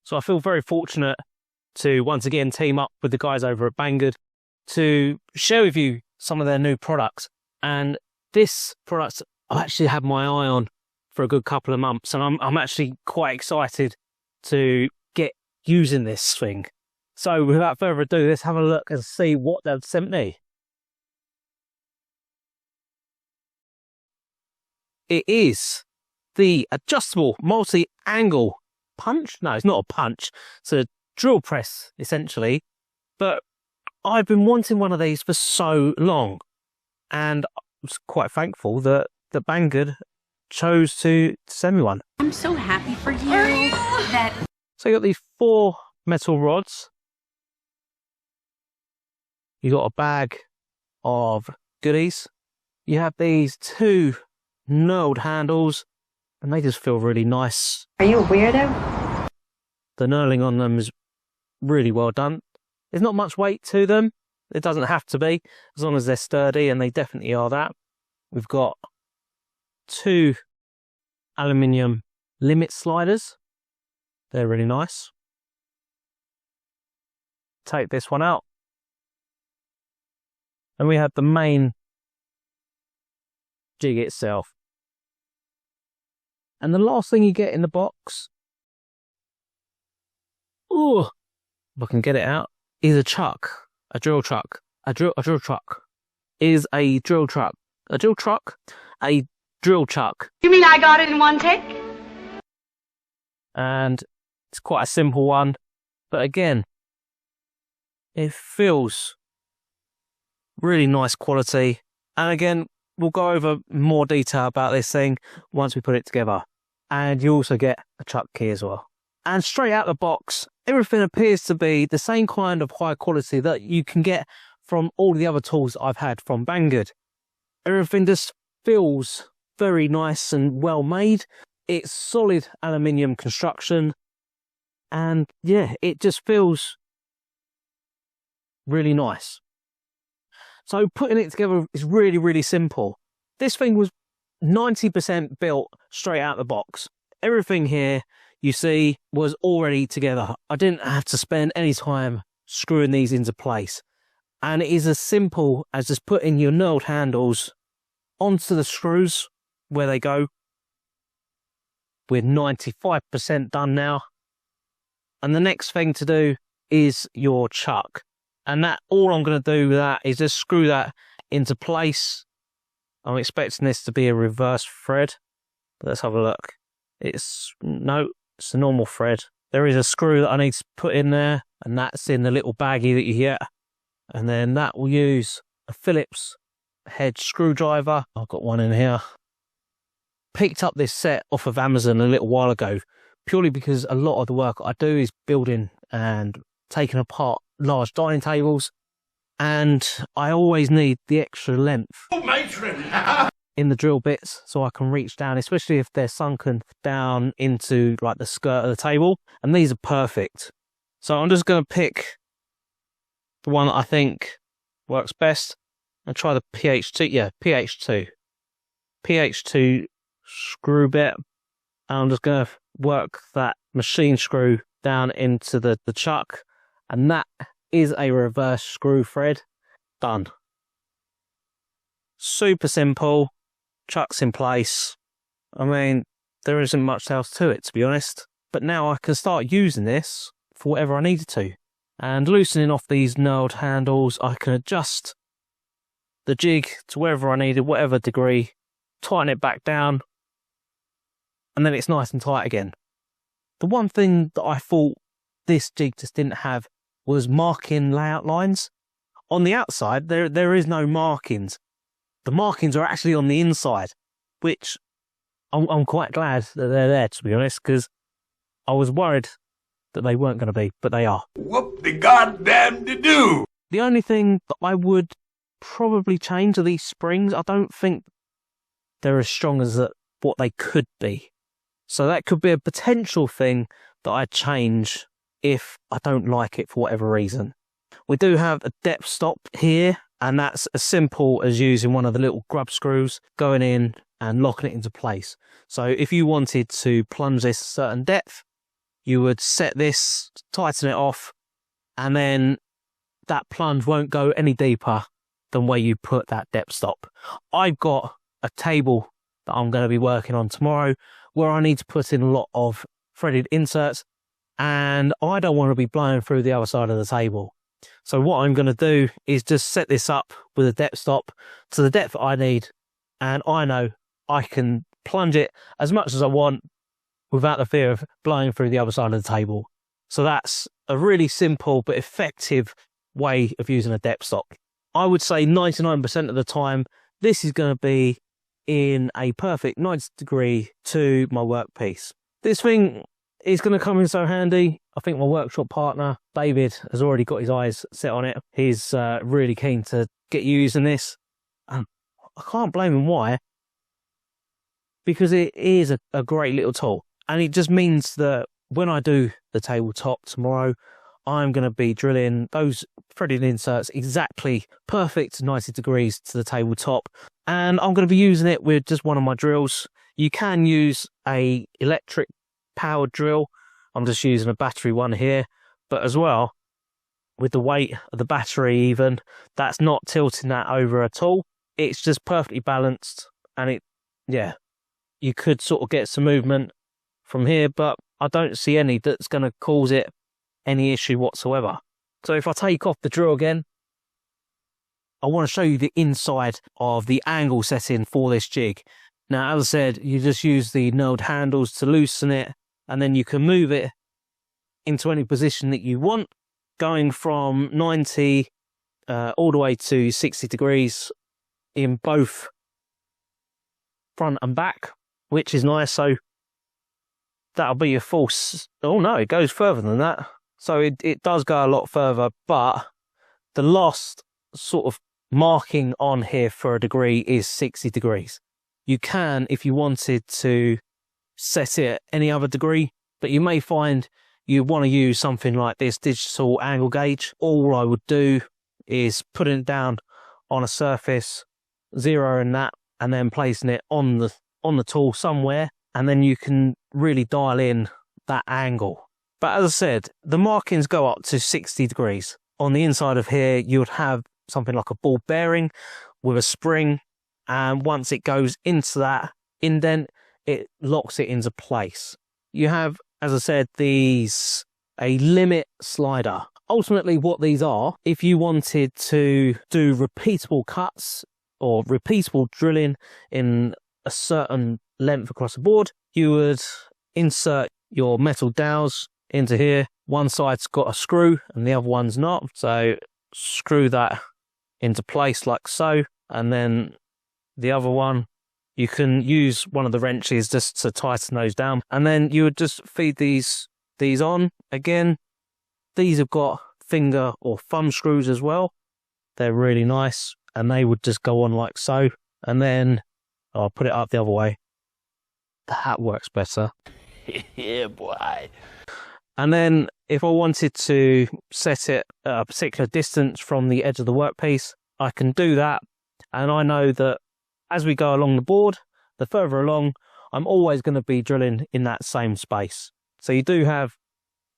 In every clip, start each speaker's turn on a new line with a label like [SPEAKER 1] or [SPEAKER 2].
[SPEAKER 1] So I feel very fortunate to once again team up with the guys over at Banggod to share with you some of their new products. And this product I've actually had my eye on for a good couple of months, and I'm actually quite excited to get using this thing. So without further ado, let's have a look and see what they've sent me. It is the adjustable multi-angle punch. No, it's not a punch. It's a drill press, essentially. But I've been wanting one of these for so long. And I was quite thankful that Banggod chose to send me one.
[SPEAKER 2] I'm so happy for you.
[SPEAKER 1] So you got these 4 metal rods. You got a bag of goodies. You have these 2 knurled handles, and they just feel really nice.
[SPEAKER 2] Are you a weirdo?
[SPEAKER 1] The knurling on them is really well done. There's not much weight to them. It doesn't have to be, as long as they're sturdy, and they definitely are that. We've got 2 aluminium limit sliders. They're really nice. Take this one out. And we have the main jig itself. And the last thing you get in the box, if I can get it out, is a chuck, a drill truck, a drill truck, is a drill truck, a drill truck, a drill chuck.
[SPEAKER 2] You mean I got it in one take?
[SPEAKER 1] And it's quite a simple one, but again, it feels really nice quality. And again, we'll go over more detail about this thing once we put it together. And you also get a chuck key as well. And straight out the box, everything appears to be the same kind of high quality that you can get from all the other tools I've had from Banggod. Everything just feels very nice and well made. It's solid aluminium construction. And yeah, it just feels really nice. So putting it together is really, really simple. This thing was 90% built straight out the box. Everything here you see was already together. I didn't have to spend any time screwing these into place. And it is as simple as just putting your knurled handles onto the screws where they go. We're 95% done now. And the next thing to do is your chuck. And that, all I'm going to do with that is just screw that into place. I'm expecting this to be a reverse thread. But let's have a look. It's a normal thread. There is a screw that I need to put in there, and that's in the little baggie that you get. And then that will use a Phillips head screwdriver. I've got one in here. Picked up this set off of Amazon a little while ago, purely because a lot of the work I do is building and taking apart large dining tables, and I always need the extra length in the drill bits so I can reach down, especially if they're sunken down into like the skirt of the table, and these are perfect. So I'm just going to pick the one that I think works best and try the PH2 screw bit, and I'm just going to work that machine screw down into the chuck, and that is a reverse screw thread. Done. Super simple. Chuck's in place. I mean, there isn't much else to it, to be honest. But now I can start using this for whatever I needed to. And loosening off these knurled handles, I can adjust the jig to wherever I needed, whatever degree, tighten it back down, and then it's nice and tight again. The one thing that I thought this jig just didn't have was marking layout lines. On the outside, there is no markings. The markings are actually on the inside, which I'm quite glad that they're there, to be honest, because I was worried that they weren't going to be, but they are.
[SPEAKER 3] Whoop the goddamn to do.
[SPEAKER 1] The only thing that I would probably change are these springs. I don't think they're as strong as what they could be. So that could be a potential thing that I'd change if I don't like it for whatever reason. We do have a depth stop here, and that's as simple as using one of the little grub screws, going in and locking it into place. So if you wanted to plunge this a certain depth, you would set this, tighten it off, and then that plunge won't go any deeper than where you put that depth stop. I've got a table that I'm going to be working on tomorrow where I need to put in a lot of threaded inserts, and I don't want to be blowing through the other side of the table. So what I'm going to do is just set this up with a depth stop to the depth I need, and I know I can plunge it as much as I want without the fear of blowing through the other side of the table. So that's a really simple but effective way of using a depth stop. I would say 99% of the time this is going to be in a perfect 90 degree to my workpiece. This thing is going to come in so handy. I think my workshop partner, David, has already got his eyes set on it. He's really keen to get using this. I can't blame him why, because it is a great little tool. And it just means that when I do the tabletop tomorrow, I'm going to be drilling those threaded inserts exactly perfect 90 degrees to the tabletop. And I'm going to be using it with just one of my drills. You can use a electric powered drill. I'm just using a battery one here. But as well, with the weight of the battery even, that's not tilting that over at all. It's just perfectly balanced. And you could sort of get some movement from here, but I don't see any that's going to cause it any issue whatsoever. So if I take off the drill again, I want to show you the inside of the angle setting for this jig. Now, as I said, you just use the knurled handles to loosen it, and then you can move it into any position that you want, going from 90 all the way to 60 degrees in both front and back, which is nice. So that'll be your full... Oh no, it goes further than that. So it does go a lot further, but the last sort of marking on here for a degree is 60 degrees. You can, if you wanted to, set it any other degree, but you may find you want to use something like this digital angle gauge. All I would do is putting it down on a surface, zeroing that, and then placing it on the tool somewhere, and then you can really dial in that angle. But as I said, the markings go up to 60 degrees. On the inside of here, you would have something like a ball bearing with a spring, and once it goes into that indent, it locks it into place. You have, as I said, these a limit slider. Ultimately, what these are, if you wanted to do repeatable cuts or repeatable drilling in a certain length across the board, you would insert your metal dowels into here. One side's got a screw and the other one's not, so screw that into place like so, and then the other one, you can use one of the wrenches just to tighten those down, and then you would just feed these on. Again, these have got finger or thumb screws as well. They're really nice, and they would just go on like so, and then I'll put it up the other way. That works better.
[SPEAKER 3] Yeah, boy.
[SPEAKER 1] And then if I wanted to set it at a particular distance from the edge of the workpiece, I can do that. And I know that as we go along the board, the further along, I'm always going to be drilling in that same space. So you do have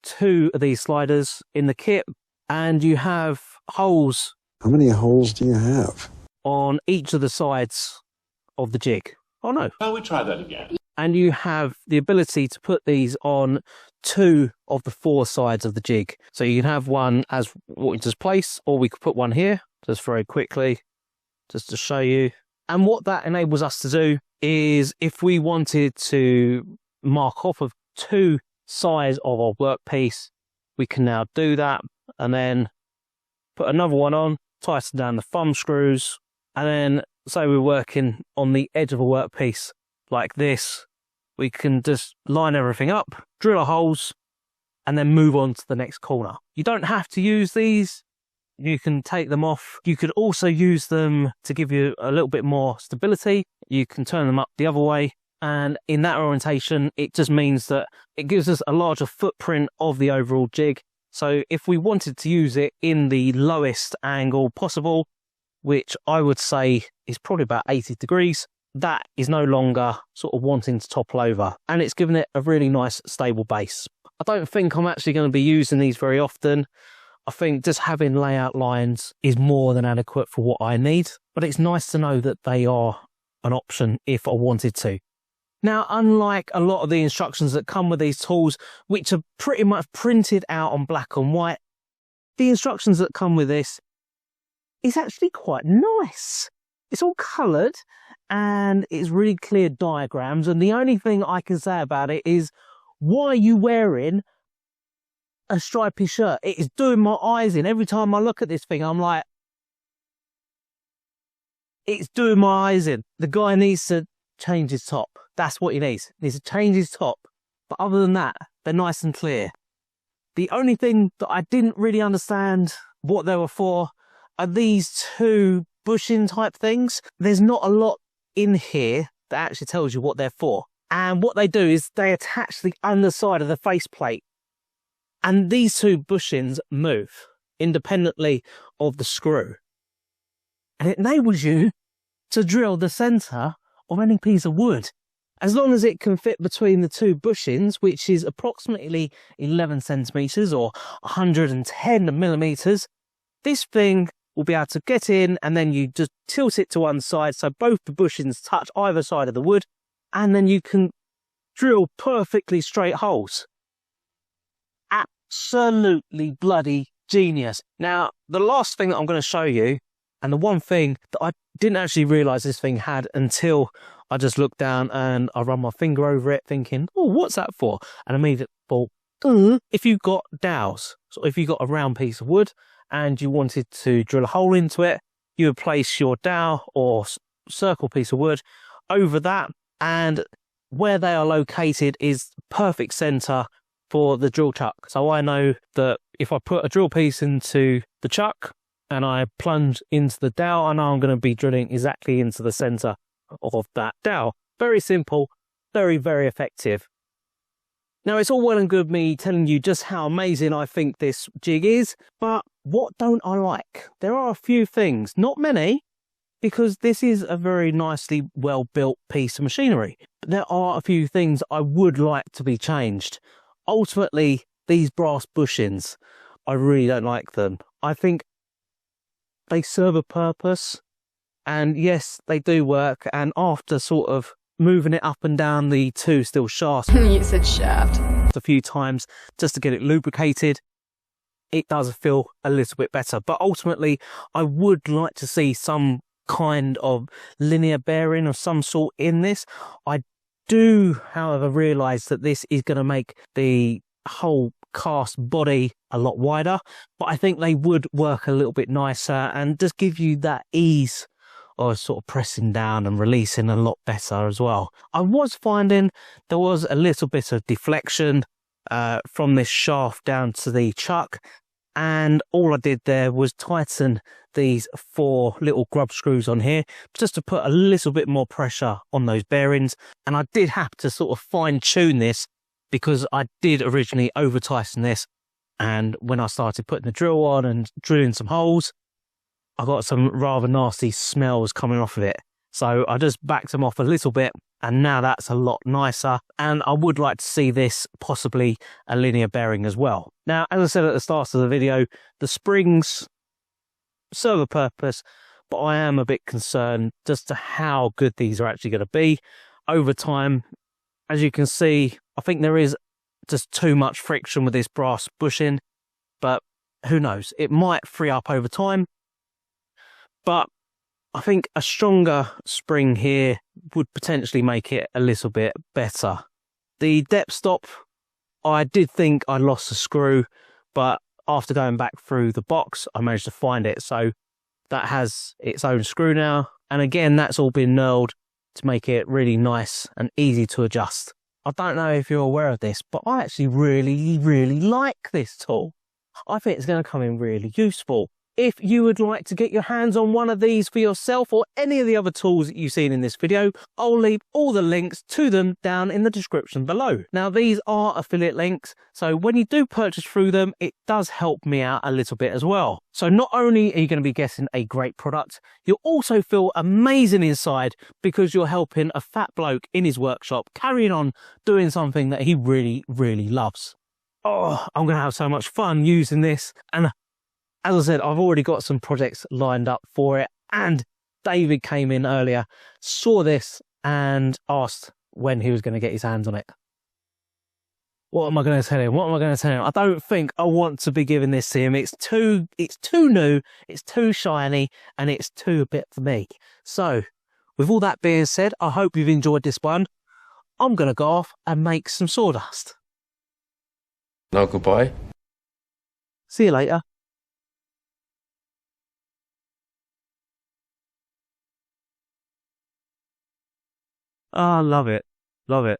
[SPEAKER 1] two of these sliders in the kit, and you have holes.
[SPEAKER 4] How many holes do you have?
[SPEAKER 1] On each of the sides of the jig. Oh no.
[SPEAKER 3] Shall we try that again?
[SPEAKER 1] And you have the ability to put these on 2 of the 4 sides of the jig. So you can have one as what we just place, or we could put one here, just very quickly, just to show you. And what that enables us to do is, if we wanted to mark off of 2 sides of our workpiece, we can now do that, and then put another one on, tighten down the thumb screws, and then say we're working on the edge of a workpiece like this, we can just line everything up, drill our holes, and then move on to the next corner. You don't have to use these. You can take them off. You could also use them to give you a little bit more stability. You can turn them up the other way. And in that orientation, it just means that it gives us a larger footprint of the overall jig. So if we wanted to use it in the lowest angle possible, which I would say is probably about 80 degrees, that is no longer sort of wanting to topple over, and it's given it a really nice stable base. I don't think I'm actually going to be using these very often. I think just having layout lines is more than adequate for what I need, but it's nice to know that they are an option if I wanted to. Now, unlike a lot of the instructions that come with these tools, which are pretty much printed out on black and white, the instructions that come with this is actually quite nice. It's all coloured and it's really clear diagrams, and the only thing I can say about it is, why are you wearing a stripy shirt? It is doing my eyes in. Every time I look at this thing, I'm like, it's doing my eyes in. The guy needs to change his top. That's what he needs. He needs to change his top. But other than that, they're nice and clear. The only thing that I didn't really understand what they were for are these two bushing type things. There's not a lot in here that actually tells you what they're for. And what they do is they attach the underside of the faceplate. And these two bushings move independently of the screw. And it enables you to drill the centre of any piece of wood. As long as it can fit between the two bushings, which is approximately 11 centimetres or 110 millimetres, this thing will be able to get in, and then you just tilt it to one side so both the bushings touch either side of the wood, and then you can drill perfectly straight holes. Absolutely bloody genius. Now, the last thing that I'm going to show you, and the one thing that I didn't actually realise this thing had until I just looked down and I run my finger over it thinking, oh, what's that for? And immediately thought, if you've got dowels, so if you've got a round piece of wood and you wanted to drill a hole into it, you would place your dowel or circle piece of wood over that, and where they are located is perfect centre for the drill chuck. So I know that if I put a drill piece into the chuck and I plunge into the dowel, I know I'm going to be drilling exactly into the centre of that dowel. Very simple, very, very effective. Now, it's all well and good me telling you just how amazing I think this jig is, but what don't I like? There are a few things, not many, because this is a very nicely well-built piece of machinery. But there are a few things I would like to be changed. Ultimately, these brass bushings, I really don't like them. I think they serve a purpose, and yes, they do work, and after sort of moving it up and down the two steel shafts
[SPEAKER 2] You said shaft.
[SPEAKER 1] a few times just to get it lubricated, it does feel a little bit better. But ultimately, I would like to see some kind of linear bearing of some sort in this. I do, however, realise that this is going to make the whole cast body a lot wider, but I think they would work a little bit nicer and just give you that ease of sort of pressing down and releasing a lot better as well. I was finding there was a little bit of deflection from this shaft down to the chuck, and all I did there was tighten these 4 little grub screws on here just to put a little bit more pressure on those bearings. And I did have to sort of fine tune this because I did originally over tighten this, and when I started putting the drill on and drilling some holes, I got some rather nasty smells coming off of it. So I just backed them off a little bit, and now that's a lot nicer. And I would like to see this possibly a linear bearing as well. Now, as I said at the start of the video, the springs serve a purpose, but I am a bit concerned just to how good these are actually going to be over time. As you can see, I think there is just too much friction with this brass bushing, but who knows? It might free up over time. But I think a stronger spring here would potentially make it a little bit better. The depth stop, I did think I lost a screw, but after going back through the box, I managed to find it. So that has its own screw now. And again, that's all been knurled to make it really nice and easy to adjust. I don't know if you're aware of this, but I actually really like this tool. I think it's going to come in really useful. If you would like to get your hands on one of these for yourself or any of the other tools that you've seen in this video, I'll leave all the links to them down in the description below. Now, these are affiliate links, so when you do purchase through them, it does help me out a little bit as well. So not only are you going to be getting a great product, you'll also feel amazing inside because you're helping a fat bloke in his workshop carrying on doing something that he really loves. Oh, I'm going to have so much fun using this. And as I said, I've already got some projects lined up for it. And David came in earlier, saw this and asked when he was going to get his hands on it. What am I going to tell him? What am I going to tell him? I don't think I want to be giving this to him. It's too new, it's too shiny, and it's too a bit for me. So, with all that being said, I hope you've enjoyed this one. I'm going to go off and make some sawdust.
[SPEAKER 3] No, goodbye.
[SPEAKER 1] See you later. Oh, love it. Love it.